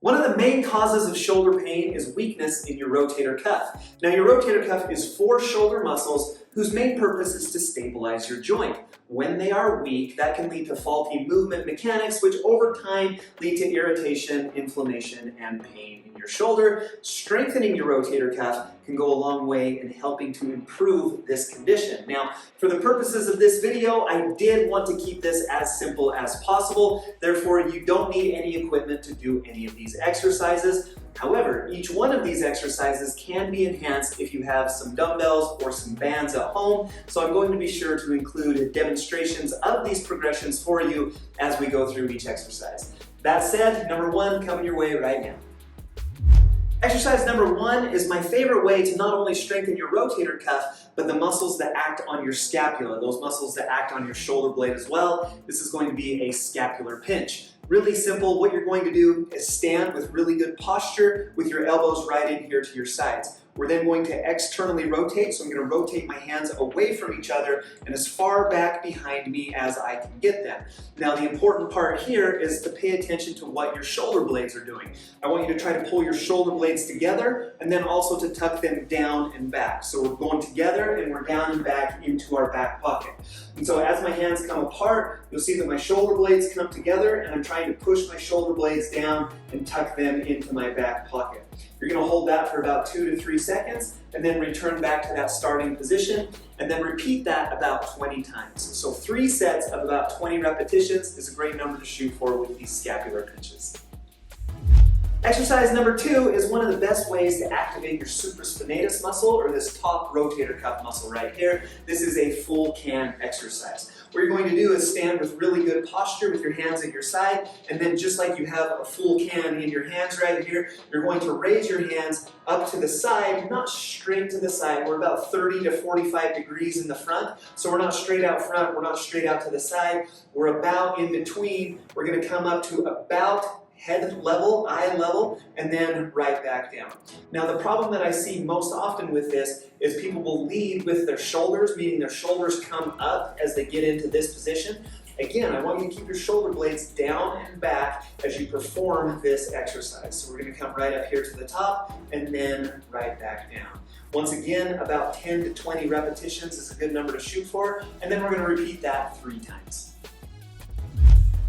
One of the main causes of shoulder pain is weakness in your rotator cuff. Now, your rotator cuff is 4 shoulder muscles whose main purpose is to stabilize your joint. When they are weak, that can lead to faulty movement mechanics, which over time lead to irritation, inflammation, and pain in your shoulder. Strengthening your rotator cuff can go a long way in helping to improve this condition. Now, for the purposes of this video, I did want to keep this as simple as possible. Therefore, you don't need any equipment to do any of these exercises. However, each one of these exercises can be enhanced if you have some dumbbells or some bands at home. So I'm going to be sure to include demonstrations of these progressions for you as we go through each exercise. That said, number 1 coming your way right now. Exercise number 1 is my favorite way to not only strengthen your rotator cuff, but the muscles that act on your scapula, those muscles that act on your shoulder blade as well. This is going to be a scapular pinch. Really simple. What you're going to do is stand with really good posture with your elbows right in here to your sides. We're then going to externally rotate, so I'm going to rotate my hands away from each other and as far back behind me as I can get them. Now, the important part here is to pay attention to what your shoulder blades are doing. I want you to try to pull your shoulder blades together and then also to tuck them down and back. So we're going together and we're down and back into our back pocket. And so as my hands come apart, you'll see that my shoulder blades come together and I'm trying to push my shoulder blades down and tuck them into my back pocket. You're going to hold that for about 2 to 3 seconds and then return back to that starting position and then repeat that about 20 times. So 3 sets of about 20 repetitions is a great number to shoot for with these scapular pinches. Exercise number 2 is one of the best ways to activate your supraspinatus muscle, or this top rotator cuff muscle right here. This is a full can exercise. What you're going to do is stand with really good posture with your hands at your side, and then just like you have a full can in your hands right here, you're going to raise your hands up to the side, not straight to the side. We're about 30 to 45 degrees in the front, so we're not straight out front, we're not straight out to the side. We're about in between. We're going to come up to about head level, eye level, and then right back down. Now, the problem that I see most often with this is people will lead with their shoulders, meaning their shoulders come up as they get into this position. Again, I want you to keep your shoulder blades down and back as you perform this exercise. So we're going to come right up here to the top and then right back down. Once again, about 10 to 20 repetitions is a good number to shoot for, and then we're going to repeat that 3 times.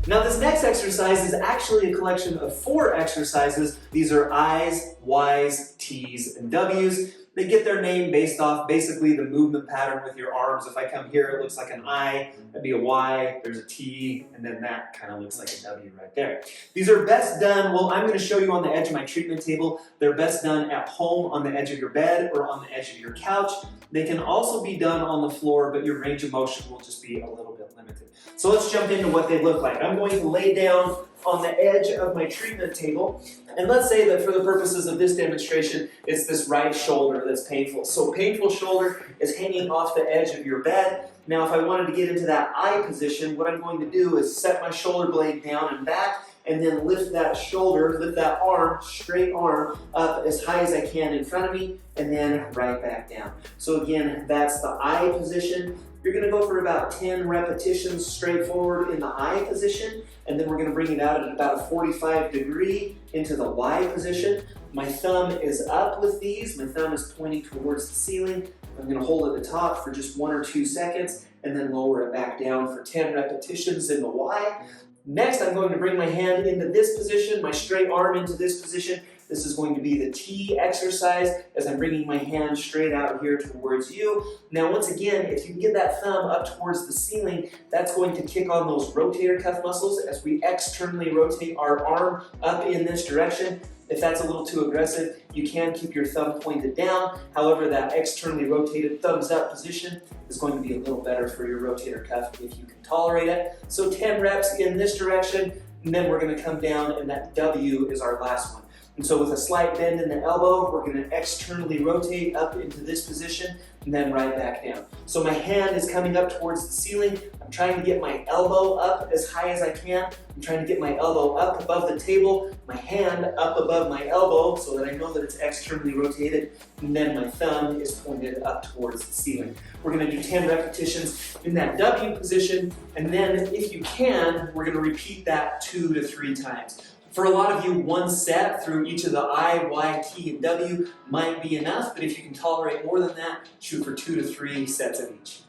Now, this next exercise is actually a collection of 4 exercises. These are I's, Y's, T's, and W's. They get their name based off basically the movement pattern with your arms. If I come here, it looks like an I, that'd be a Y, there's a T, and then that kind of looks like a W right there. These are best done, well, I'm going to show you on the edge of my treatment table. They're best done at home on the edge of your bed or on the edge of your couch. They can also be done on the floor, but your range of motion will just be a little bit limited. So let's jump into what they look like. I'm going to lay down on the edge of my treatment table, and let's say that for the purposes of this demonstration, it's this right shoulder that's painful. So painful shoulder is hanging off the edge of your bed. Now, if I wanted to get into that I position, what I'm going to do is set my shoulder blade down and back, and then lift that shoulder, lift that arm, straight arm, up as high as I can in front of me, and then right back down. So again, that's the I position. You're going to go for about 10 repetitions straight forward in the I position, and then we're going to bring it out at about a 45 degree into the Y position. My thumb is up with these. My thumb is pointing towards the ceiling. I'm going to hold at the top for just 1 or 2 seconds, and then lower it back down for 10 repetitions in the Y. Next, I'm going to bring my hand into this position, my straight arm into this position. This is going to be the T exercise as I'm bringing my hand straight out here towards you. Now, once again, if you can get that thumb up towards the ceiling, that's going to kick on those rotator cuff muscles as we externally rotate our arm up in this direction. If that's a little too aggressive, you can keep your thumb pointed down. However, that externally rotated thumbs up position is going to be a little better for your rotator cuff if you can tolerate it. So 10 reps in this direction, and then we're going to come down, and that W is our last one. And so with a slight bend in the elbow, we're going to externally rotate up into this position and then right back down. So my hand is coming up towards the ceiling. I'm trying to get my elbow up as high as I can. I'm trying to get my elbow up above the table, my hand up above my elbow so that I know that it's externally rotated, and then my thumb is pointed up towards the ceiling. We're going to do 10 repetitions in that W position, and then if you can, we're going to repeat that 2 to 3 times. For a lot of you, one set through each of the I, Y, T, and W might be enough, but if you can tolerate more than that, shoot for 2 to 3 sets of each.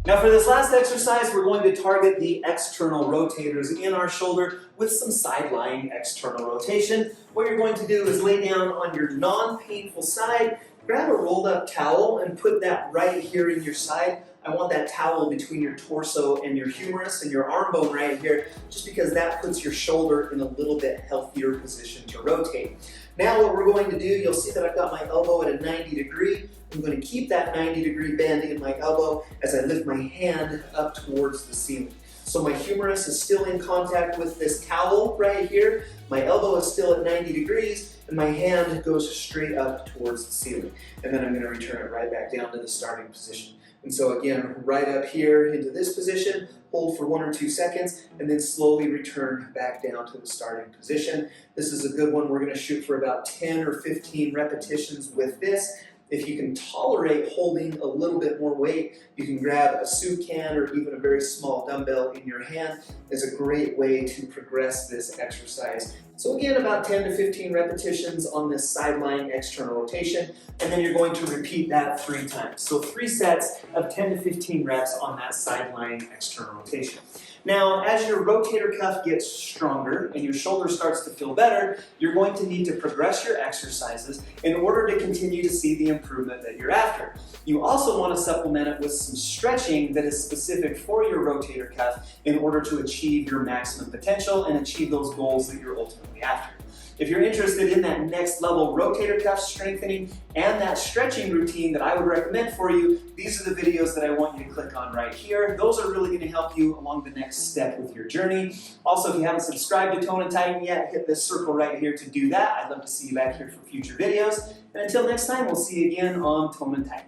Now for this last exercise, we're going to target the external rotators in our shoulder with some side-lying external rotation. What you're going to do is lay down on your non-painful side, grab a rolled up towel and put that right here in your side. I want that towel between your torso and your humerus and your arm bone right here, just because that puts your shoulder in a little bit healthier position to rotate. Now what we're going to do, you'll see that I've got my elbow at a 90 degree. I'm going to keep that 90-degree bend in my elbow as I lift my hand up towards the ceiling. So my humerus is still in contact with this towel right here. My elbow is still at 90 degrees, and my hand goes straight up towards the ceiling. And then I'm going to return it right back down to the starting position. And so again, right up here into this position, hold for 1 or 2 seconds, and then slowly return back down to the starting position. This is a good one. We're going to shoot for about 10 or 15 repetitions with this. If you can tolerate holding a little bit more weight, you can grab a soup can or even a very small dumbbell in your hand. It's a great way to progress this exercise. So again, about 10 to 15 repetitions on this sideline external rotation, and then you're going to repeat that 3 times. So 3 sets of 10 to 15 reps on that sideline external rotation. Now, as your rotator cuff gets stronger and your shoulder starts to feel better, you're going to need to progress your exercises in order to continue to see the improvement that you're after. You also want to supplement it with some stretching that is specific for your rotator cuff in order to achieve your maximum potential and achieve those goals that you're ultimately after. If you're interested in that next level rotator cuff strengthening and that stretching routine that I would recommend for you, these are the videos that I want you to click on right here. Those are really going to help you along the next step with your journey. Also, if you haven't subscribed to Tone and Tighten yet, hit this circle right here to do that. I'd love to see you back here for future videos. And until next time, we'll see you again on Tone and Tighten.